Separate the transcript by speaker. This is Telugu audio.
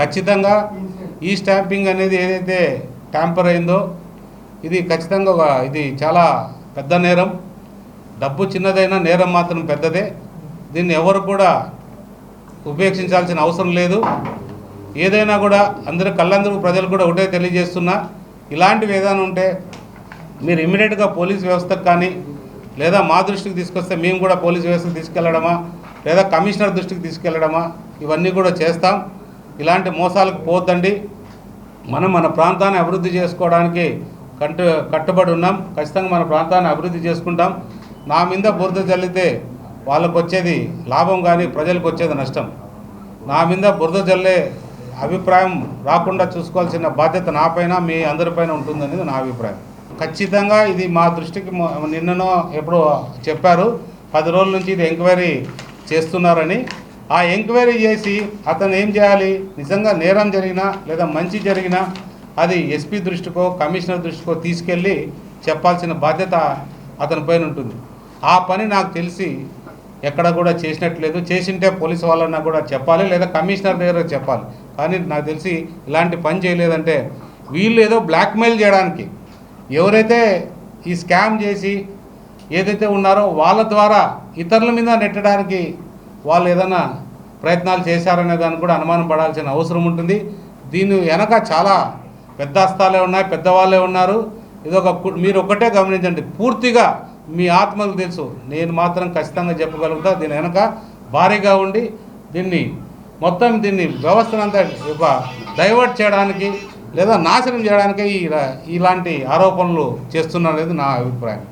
Speaker 1: ఖచ్చితంగా ఈ స్టాంపింగ్ అనేది ఏదైతే ట్యాంపర్ అయిందో ఇది ఖచ్చితంగా ఇది చాలా పెద్ద నేరం. డబ్బు చిన్నదైనా నేరం మాత్రం పెద్దదే. దీన్ని ఎవరు కూడా ఉపేక్షించాల్సిన అవసరం లేదు. ఏదైనా కూడా కళ్ళందరూ ప్రజలు కూడా ఒకటే తెలియజేస్తున్నా, ఇలాంటివి ఏదైనా ఉంటే మీరు ఇమ్మీడియట్గా పోలీస్ వ్యవస్థకు కానీ లేదా మా దృష్టికి తీసుకొస్తే మేము కూడా పోలీస్ వ్యవస్థకు తీసుకెళ్లడమా లేదా కమిషనర్ దృష్టికి తీసుకెళ్లడమా ఇవన్నీ కూడా చేస్తాం. ఇలాంటి మోసాలకు పోవద్దండి. మన ప్రాంతాన్ని అభివృద్ధి చేసుకోవడానికి కట్టుబడి ఉన్నాం. ఖచ్చితంగా మన ప్రాంతాన్ని అభివృద్ధి చేసుకుంటాం. నా మీద బురద జల్లితే వాళ్ళకు వచ్చేది లాభం కానీ ప్రజలకు వచ్చేది నష్టం. నా మీద బురద జల్లే అభిప్రాయం రాకుండా చూసుకోవాల్సిన బాధ్యత నాపైన మీ అందరిపైన ఉంటుందనేది నా అభిప్రాయం. ఖచ్చితంగా ఇది మా దృష్టికి నిన్ననో ఎప్పుడో చెప్పారు, 10 రోజుల నుంచి ఇది ఎంక్వైరీ చేస్తున్నారని. ఆ ఎంక్వైరీ చేసి అతను ఏం చేయాలి, నిజంగా నేరం జరిగినా లేదా మంచి జరిగినా అది ఎస్పీ దృష్టికో కమిషనర్ దృష్టికో తీసుకెళ్ళి చెప్పాల్సిన బాధ్యత అతని పైన ఉంటుంది. ఆ పని నాకు తెలిసి ఎక్కడ కూడా చేసినట్లేదు. చేసింటే పోలీసు వాళ్ళన్నా కూడా చెప్పాలి లేదా కమిషనర్ దగ్గర చెప్పాలి. కానీ నాకు తెలిసి ఇలాంటి పని చేయలేదంటే వీళ్ళు ఏదో బ్లాక్మెయిల్ చేయడానికి, ఎవరైతే ఈ స్కామ్ చేసి ఏదైతే ఉన్నారో వాళ్ళ ద్వారా ఇతరుల మీద నెట్టడానికి వాళ్ళు ఏదైనా ప్రయత్నాలు చేశారనే దాన్ని కూడా అనుమానం పడాల్సిన అవసరం ఉంటుంది. దీని వెనక చాలా పెద్ద హస్తాలే ఉన్నాయి, పెద్దవాళ్ళే ఉన్నారు. మీరు ఒక్కటే గమనించండి, పూర్తిగా మీ ఆత్మకు తెలుసు. నేను మాత్రం ఖచ్చితంగా చెప్పగలుగుతా, దీని వెనక భారీగా ఉండి దీన్ని వ్యవస్థనంతా డైవర్ట్ చేయడానికి లేదా నాశనం చేయడానికి ఇలాంటి ఆరోపణలు చేస్తున్నారనేది నా అభిప్రాయం.